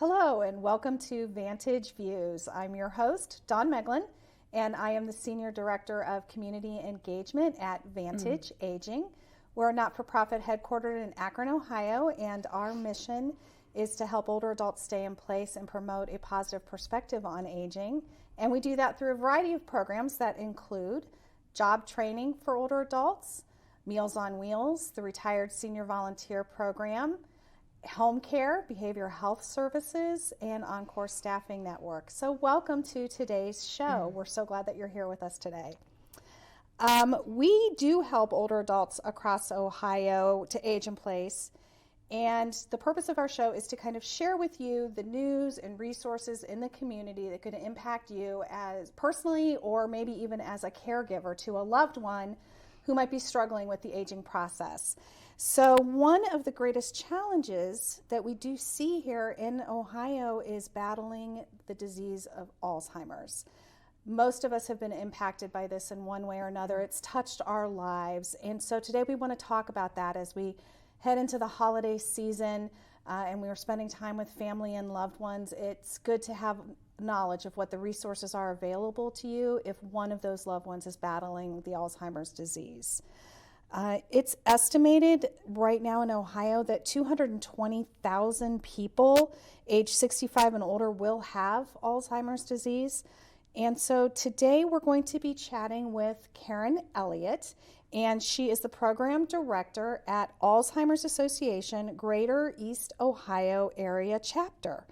Hello and welcome to Vantage Views. I'm your host, Dawn Meglin, and I am the Senior Director of Community Engagement at Vantage Aging. We're a not-for-profit headquartered in Akron, Ohio, and our mission is to help older adults stay in place and promote a positive perspective on aging. And we do that through a variety of programs that include job training for older adults, Meals on Wheels, the Retired Senior Volunteer Program, home care, behavioral health services, and Encore Staffing Network. So welcome to today's show. We're so glad that you're here with us today. We do help older adults across Ohio to age in place. And the purpose of our show is to kind of share with you the news and resources in the community that could impact you as personally or maybe even as a caregiver to a loved one who might be struggling with the aging process. So one of the greatest challenges that we do see here in Ohio is battling the disease of Alzheimer's. Most of us have been impacted by this in one way or another. It's touched our lives. And so today we want to talk about that as we head into the holiday season and we are spending time with family and loved ones. It's good to have knowledge of what the resources are available to you if one of those loved ones is battling the Alzheimer's disease. It's estimated right now in Ohio that 220,000 people age 65 and older will have Alzheimer's disease. And so today we're going to be chatting with Karen Elliot, and she is the program director at Alzheimer's Association Greater East Ohio Area Chapter.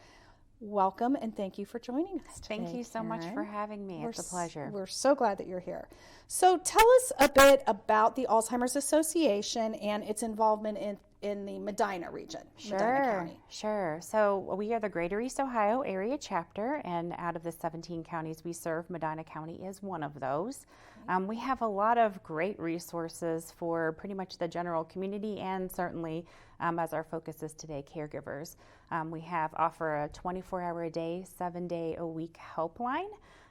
Welcome and thank you for joining us today. Thank you so much for having me. It's a pleasure. We're so glad that you're here. So tell us a bit about the Alzheimer's Association and its involvement in the Medina region, Medina County. Sure. So we are the Greater East Ohio Area Chapter, and out of the 17 counties we serve, Medina County is one of those. We have a lot of great resources for pretty much the general community and certainly, as our focus is today, caregivers. We offer a 24-hour-a-day, 7-day-a-week helpline,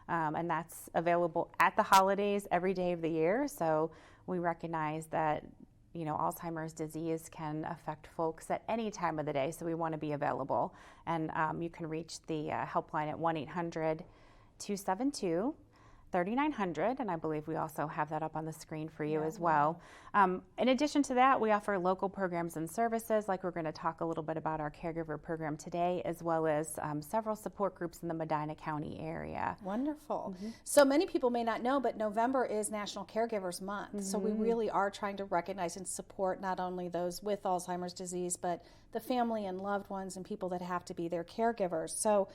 and that's available at the holidays every day of the year. So we recognize that Alzheimer's disease can affect folks at any time of the day, so we want to be available. And you can reach the helpline at 1-800-272-3900, and I believe we also have that up on the screen for you as well. In addition to that, we offer local programs and services, like we're going to talk a little bit about our caregiver program today, as well as several support groups in the Medina County area. Wonderful. So many people may not know, but November is National Caregivers Month. So we really are trying to recognize and support not only those with Alzheimer's disease, but the family and loved ones and people that have to be their caregivers. So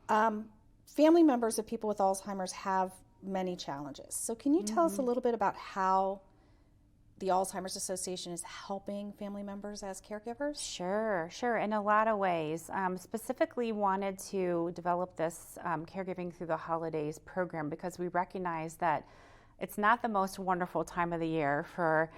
family members of people with Alzheimer's have many challenges. So can you tell us a little bit about how the Alzheimer's Association is helping family members as caregivers? Sure. In a lot of ways. Specifically wanted to develop this Caregiving Through the Holidays program because we recognize that it's not the most wonderful time of the year for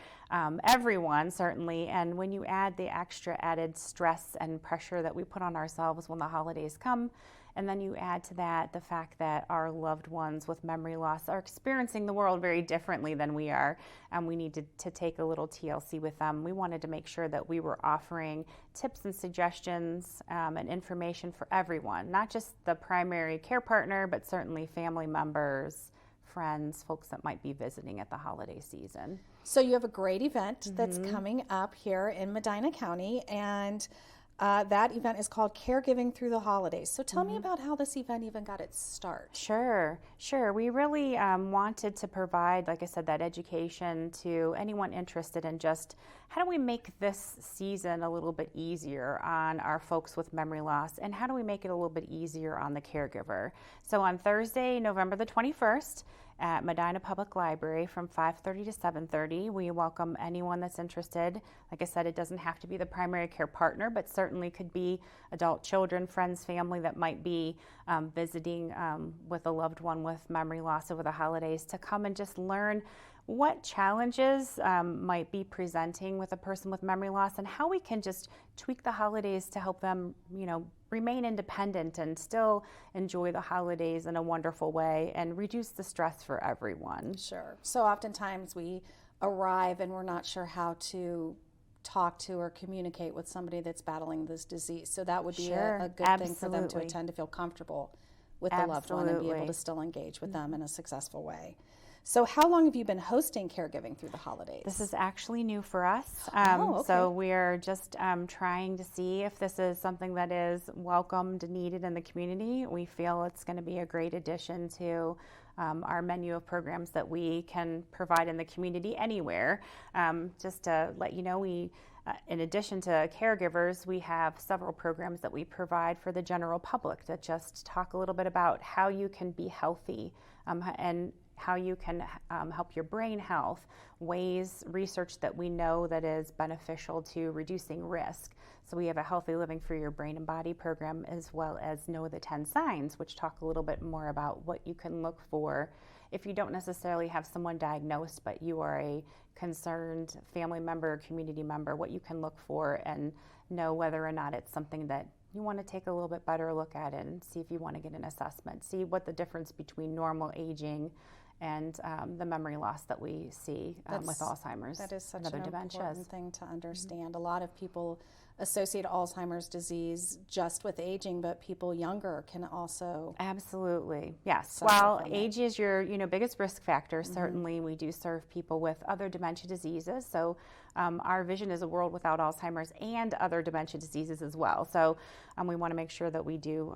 everyone, certainly. And when you add the extra added stress and pressure that we put on ourselves when the holidays come, and then you add to that the fact that our loved ones with memory loss are experiencing the world very differently than we are, and we need to take a little TLC with them. We wanted to make sure that we were offering tips and suggestions and information for everyone, not just the primary care partner, but certainly family members, friends, folks that might be visiting at the holiday season. So you have a great event that's coming up here in Medina County, and that event is called Caregiving Through the Holidays. So tell me about how this event even got its start. Sure. We really wanted to provide, like I said, that education to anyone interested in just how do we make this season a little bit easier on our folks with memory loss, and how do we make it a little bit easier on the caregiver. So on Thursday, November the 21st, at Medina Public Library from 5:30 to 7:30. We welcome anyone that's interested. Like I said, it doesn't have to be the primary care partner, but certainly could be adult children, friends, family that might be visiting with a loved one with memory loss over the holidays to come and just learn what challenges might be presenting with a person with memory loss and how we can just tweak the holidays to help them, remain independent and still enjoy the holidays in a wonderful way and reduce the stress for everyone. Sure. So oftentimes we arrive and we're not sure how to talk to or communicate with somebody that's battling this disease. So that would be Sure, a good thing for them to absolutely. attend, to feel comfortable with the loved one and be able Absolutely. to still engage with them in a successful way. So how long have you been hosting caregiving through the holidays? This is actually new for us. Okay. So we're just trying to see if this is something that is welcomed and needed in the community. We feel it's going to be a great addition to our menu of programs that we can provide in the community anywhere. Just to let you know, we in addition to caregivers, we have several programs that we provide for the general public that just talk a little bit about how you can be healthy and how you can help your brain health, research that we know that is beneficial to reducing risk. So we have a Healthy Living for Your Brain and Body program, as well as Know the 10 Signs, which talk a little bit more about what you can look for if you don't necessarily have someone diagnosed, but you are a concerned family member or community member, what you can look for and know whether or not it's something that you want to take a little bit better look at it and see if you want to get an assessment, see what the difference between normal aging and the memory loss that we see with Alzheimer's that is such and other an dementias. important thing to understand. A lot of people associate Alzheimer's disease just with aging, but people younger can also Absolutely, yes. suffer While from it. age is your biggest risk factor, certainly we do serve people with other dementia diseases. So our vision is a world without Alzheimer's and other dementia diseases as well. So we want to make sure that we do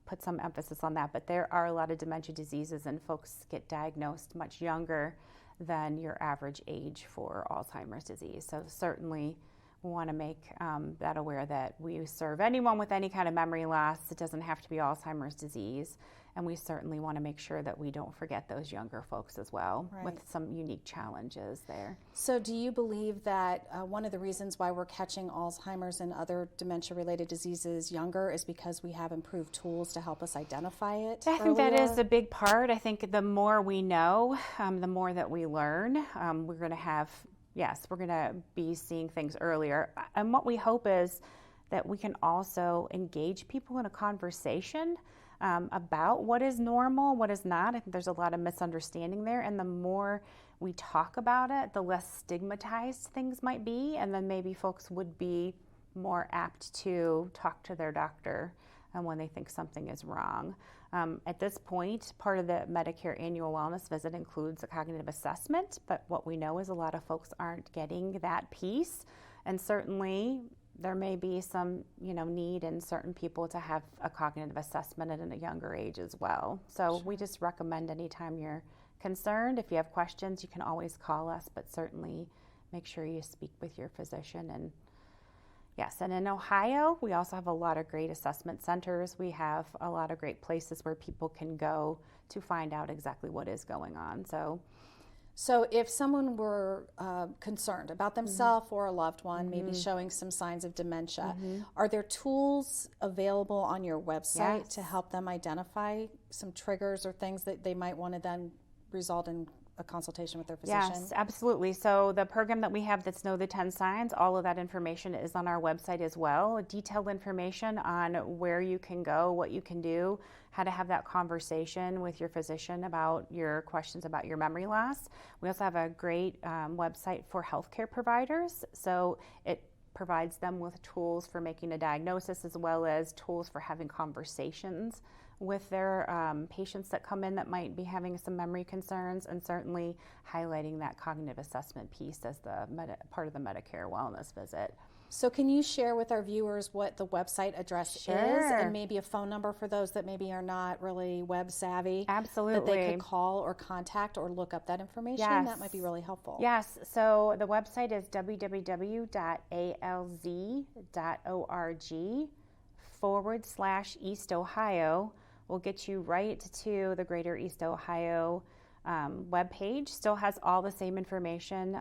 put some emphasis on that. But there are a lot of dementia diseases, and folks get diagnosed much younger than your average age for Alzheimer's disease. So certainly we want to make that aware that we serve anyone with any kind of memory loss. It doesn't have to be Alzheimer's disease. And we certainly want to make sure that we don't forget those younger folks as well, Right. with some unique challenges there. So do you believe that one of the reasons why we're catching Alzheimer's and other dementia-related diseases younger is because we have improved tools to help us identify it I think that earlier? is a big part. I think the more we know, the more that we learn, we're going to be seeing things earlier. And what we hope is that we can also engage people in a conversation about what is normal, what is not. I think there's a lot of misunderstanding there, and the more we talk about it, the less stigmatized things might be, and then maybe folks would be more apt to talk to their doctor when they think something is wrong. At this point, part of the Medicare annual wellness visit includes a cognitive assessment, but what we know is a lot of folks aren't getting that piece, and certainly there may be some, need in certain people to have a cognitive assessment at a younger age as well. So we just recommend anytime you're concerned, if you have questions, you can always call us, but certainly make sure you speak with your physician. And yes, and in Ohio, we also have a lot of great assessment centers. We have a lot of great places where people can go to find out exactly what is going on. So if someone were concerned about themselves or a loved one, maybe showing some signs of dementia, are there tools available on your website Yes. to help them identify some triggers or things that they might want to then result in a consultation with their physician? Yes, absolutely. So the program that we have that's Know the 10 Signs, all of that information is on our website as well. Detailed information on where you can go, what you can do, how to have that conversation with your physician about your questions about your memory loss. We also have a great website for healthcare providers. So it provides them with tools for making a diagnosis, as well as tools for having conversations with their patients that come in that might be having some memory concerns, and certainly highlighting that cognitive assessment piece as the part of the Medicare wellness visit. So can you share with our viewers what the website address is, and maybe a phone number for those that maybe are not really web savvy? Absolutely. That they could call or contact or look up that information? Yes. That might be really helpful. Yes. So the website is www.alz.org/East Ohio. Will get you right to the Greater East Ohio webpage. Still has all the same information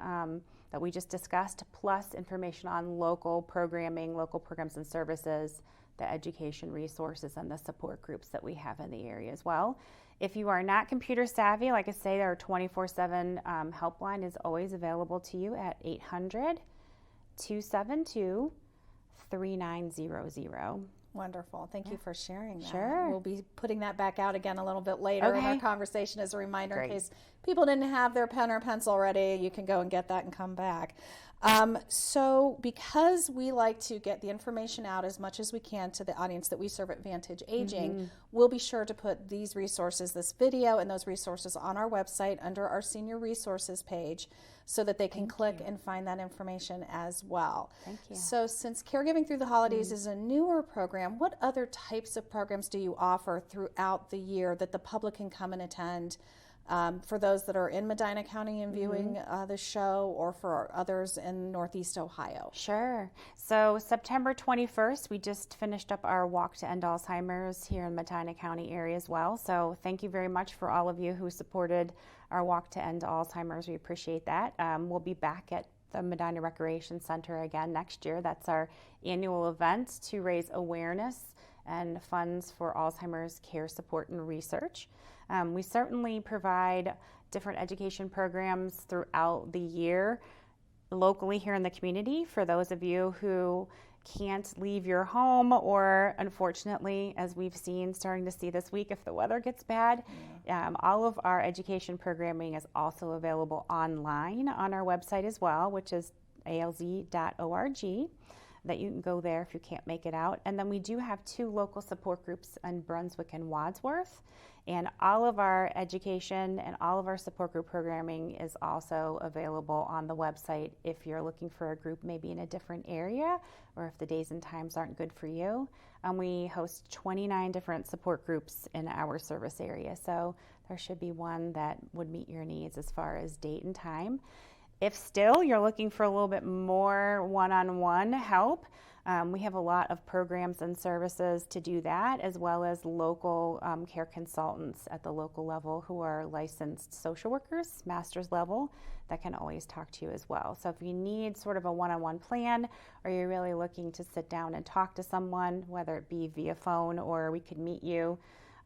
that we just discussed, plus information on local programming, local programs and services, the education resources, and the support groups that we have in the area as well. If you are not computer savvy, like I say, our 24/7 helpline is always available to you at 800-272 3900. Wonderful. Thank you for sharing that. Sure. We'll be putting that back out again a little bit later in our conversation as a reminder Great. in case people didn't have their pen or pencil ready. You can go and get that and come back. So because we like to get the information out as much as we can to the audience that we serve at Vantage Aging, we'll be sure to put these resources, this video and those resources on our website under our senior resources page so that they can click and find that information as well. Thank you. So since Caregiving Through the Holidays is a newer program, what other types of programs do you offer throughout the year that the public can come and attend? For those that are in Medina County and viewing the show, or for others in Northeast Ohio? Sure. So September 21st, we just finished up our Walk to End Alzheimer's here in Medina County area as well. So thank you very much for all of you who supported our Walk to End Alzheimer's. We appreciate that. We'll be back at the Medina Recreation Center again next year. That's our annual event to raise awareness and funds for Alzheimer's care support and research. We certainly provide different education programs throughout the year locally here in the community for those of you who can't leave your home, or unfortunately, as we've seen, starting to see this week, if the weather gets bad, all of our education programming is also available online on our website as well, which is alz.org. that you can go there if you can't make it out. And then we do have 2 local support groups in Brunswick and Wadsworth. And all of our education and all of our support group programming is also available on the website if you're looking for a group maybe in a different area, or if the days and times aren't good for you. We host 29 different support groups in our service area. So there should be one that would meet your needs as far as date and time. If still you're looking for a little bit more one-on-one help, we have a lot of programs and services to do that, as well as local care consultants at the local level who are licensed social workers, master's level, that can always talk to you as well. So if you need sort of a one-on-one plan, or you're really looking to sit down and talk to someone, whether it be via phone or we could meet you,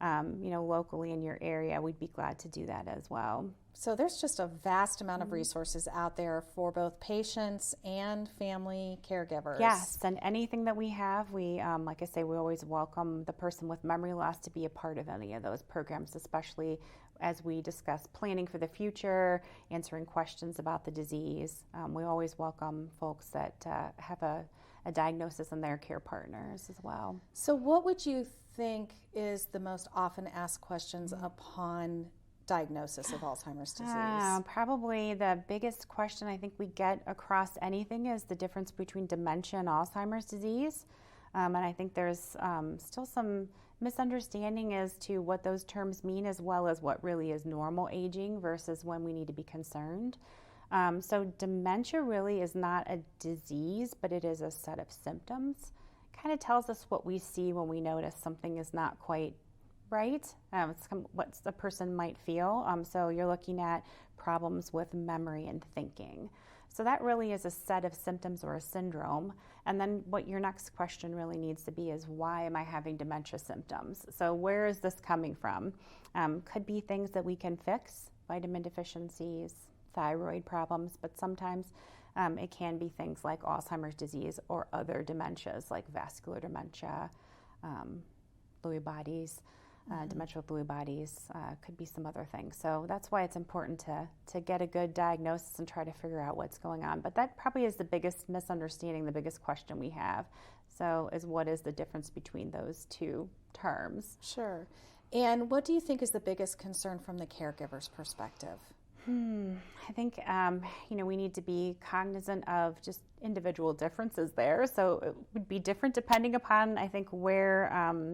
locally in your area, we'd be glad to do that as well. So there's just a vast amount of resources out there for both patients and family caregivers. Yes, and anything that we have, we, like I say, we always welcome the person with memory loss to be a part of any of those programs, especially as we discuss planning for the future, answering questions about the disease. We always welcome folks that have a diagnosis and their care partners as well. So what would you think is the most often asked questions upon diagnosis of Alzheimer's disease? Probably the biggest question I think we get across anything is the difference between dementia and Alzheimer's disease. And I think there's still some misunderstanding as to what those terms mean, as well as what really is normal aging versus when we need to be concerned. So dementia really is not a disease, but it is a set of symptoms. Kind of tells us what we see when we notice something is not quite right. It's what the person might feel. So you're looking at problems with memory and thinking. So that really is a set of symptoms or a syndrome. And then what your next question really needs to be is, why am I having dementia symptoms? So where is this coming from? Could be things that we can fix, vitamin deficiencies, thyroid problems, but sometimes it can be things like Alzheimer's disease or other dementias like vascular dementia, Lewy bodies, dementia with Lewy bodies, could be some other things. So that's why it's important to get a good diagnosis and try to figure out what's going on. But that probably is the biggest misunderstanding, the biggest question we have. So is, what is the difference between those two terms? Sure. And what do you think is the biggest concern from the caregiver's perspective? I think, we need to be cognizant of just individual differences there. So it would be different depending upon, I think, where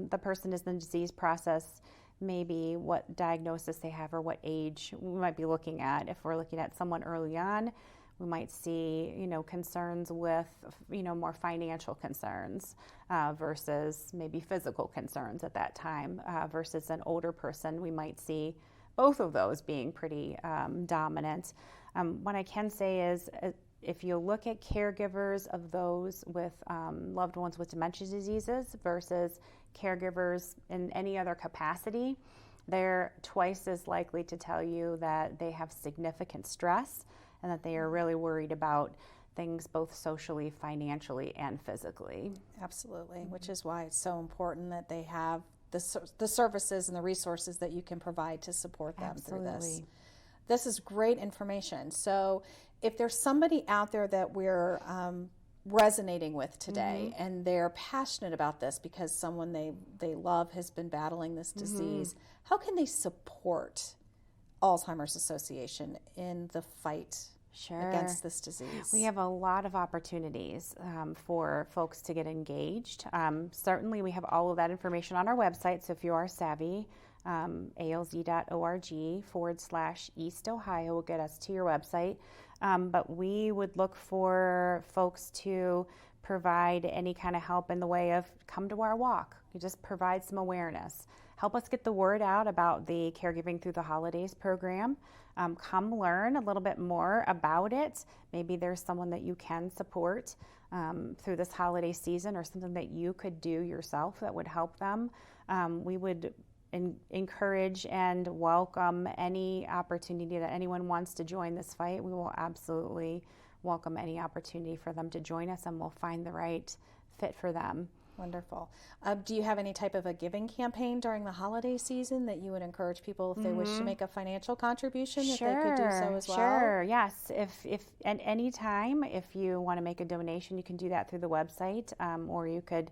the person is in the disease process, maybe what diagnosis they have or what age we might be looking at. If we're looking at someone early on, we might see, concerns with, more financial concerns versus maybe physical concerns at that time versus an older person. We might see both of those being pretty dominant. What I can say is, if you look at caregivers of those with loved ones with dementia diseases versus caregivers in any other capacity, they're twice as likely to tell you that they have significant stress and that they are really worried about things both socially, financially, and physically. Absolutely, which is why it's so important that they have the services and the resources that you can provide to support them through this. This is great information. So if there's somebody out there that we're resonating with today and they're passionate about this because someone they love has been battling this disease, how can they support Alzheimer's Association in the fight against this disease? We have a lot of opportunities for folks to get engaged. Certainly we have all of that information on our website, so if you are savvy, alz.org/East Ohio will get us to your website. But we would look for folks to provide any kind of help in the way of come to our walk. You just provide some awareness. Help us get the word out about the Caregiving Through the Holidays program. Come learn a little bit more about it. Maybe there's someone that you can support through this holiday season or something that you could do yourself that would help them. We would encourage and welcome any opportunity that anyone wants to join this fight. We will absolutely welcome any opportunity for them to join us, and we'll find the right fit for them. Wonderful. Do you have any type of a giving campaign during the holiday season that you would encourage people, if they wish to make a financial contribution, that they could do so as well? Sure, yes. If at any time, if you want to make a donation, you can do that through the website, or you could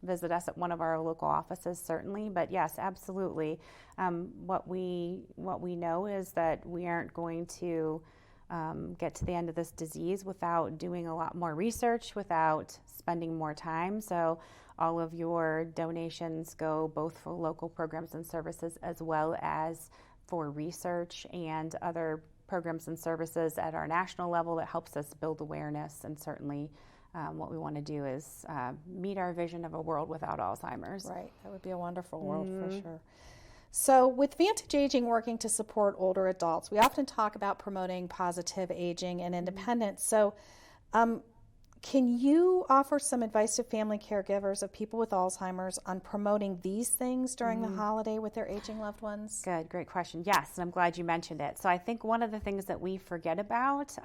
visit us at one of our local offices, certainly. But yes, absolutely. What we know is that we aren't going to get to the end of this disease without doing a lot more research, without spending more time. So all of your donations go both for local programs and services as well as for research and other programs and services at our national level that helps us build awareness. And certainly what we want to do is meet our vision of a world without Alzheimer's. Right, that would be a wonderful world for sure. So with Vantage Aging working to support older adults, we often talk about promoting positive aging and independence. So can you offer some advice to family caregivers of people with Alzheimer's on promoting these things during the holiday with their aging loved ones? Good, great question. Yes, and I'm glad you mentioned it. So I think one of the things that we forget about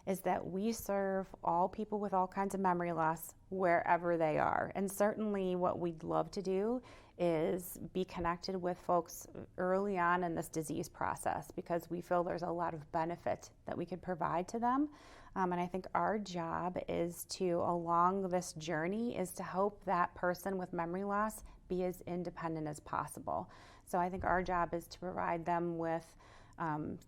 is that we serve all people with all kinds of memory loss wherever they are. And certainly what we'd love to do is be connected with folks early on in this disease process, because we feel there's a lot of benefit that we could provide to them. And I think our job is to, along this journey, is to help that person with memory loss be as independent as possible. So I think our job is to provide them with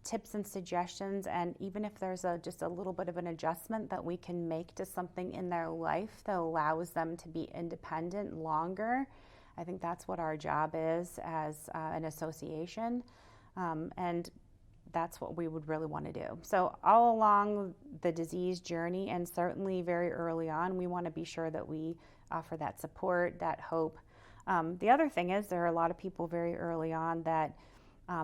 tips and suggestions, and even if there's just a little bit of an adjustment that we can make to something in their life that allows them to be independent longer, I think that's what our job is as an association. And that's what we would really want to do. So all along the disease journey, and certainly very early on, we want to be sure that we offer that support, that hope. The other thing is there are a lot of people very early on that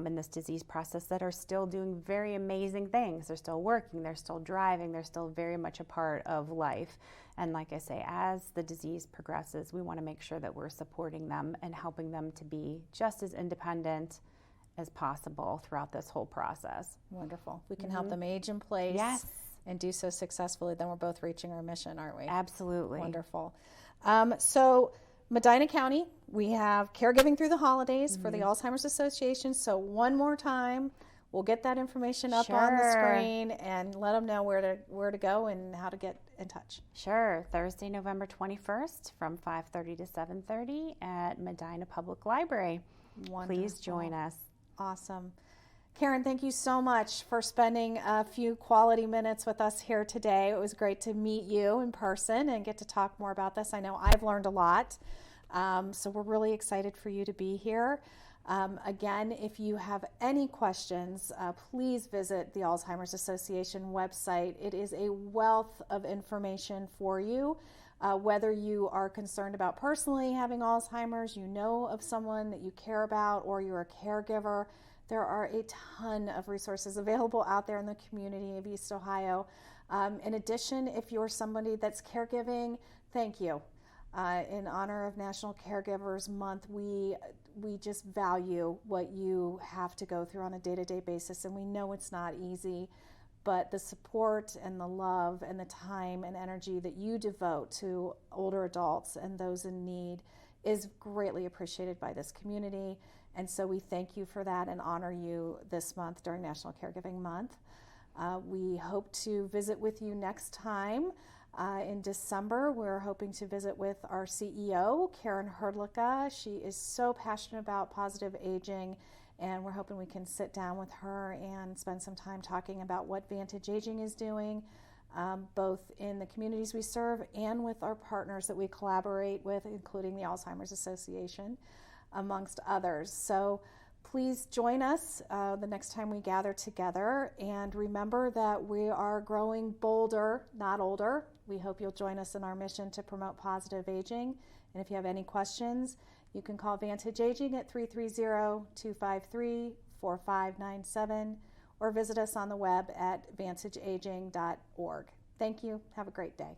in this disease process that are still doing very amazing things. They're still working, they're still driving, they're still very much a part of life. And like I say, as the disease progresses, we want to make sure that we're supporting them and helping them to be just as independent as possible throughout this whole process. Wonderful. We can help them age in place and do so successfully. Then we're both reaching our mission, aren't we? Absolutely. Wonderful. So Medina County, we have Caregiving Through the Holidays for the Alzheimer's Association. So one more time, we'll get that information up on the screen and let them know where to go and how to get in touch. Sure. Thursday, November 21st from 5:30 to 7:30 at Medina Public Library. Wonderful. Please join us. Awesome. Karen, thank you so much for spending a few quality minutes with us here today. It was great to meet you in person and get to talk more about this. I know I've learned a lot, so we're really excited for you to be here. Again, if you have any questions, please visit the Alzheimer's Association website. It is a wealth of information for you. Whether you are concerned about personally having Alzheimer's, you know of someone that you care about, or you're a caregiver, there are a ton of resources available out there in the community of East Ohio. In addition, if you're somebody that's caregiving, thank you. In honor of National Caregivers Month, we just value what you have to go through on a day-to-day basis, and we know it's not easy, but the support and the love and the time and energy that you devote to older adults and those in need is greatly appreciated by this community. And so we thank you for that and honor you this month during National Caregiving Month. We hope to visit with you next time. In December, we're hoping to visit with our CEO, Karen Elliot. She is so passionate about positive aging, and we're hoping we can sit down with her and spend some time talking about what Vantage Aging is doing, both in the communities we serve and with our partners that we collaborate with, including the Alzheimer's Association, amongst others. So please join us the next time we gather together, and remember that we are growing bolder, not older. We hope you'll join us in our mission to promote positive aging. And if you have any questions, you can call Vantage Aging at 330-253-4597 or visit us on the web at vantageaging.org. Thank you. Have a great day.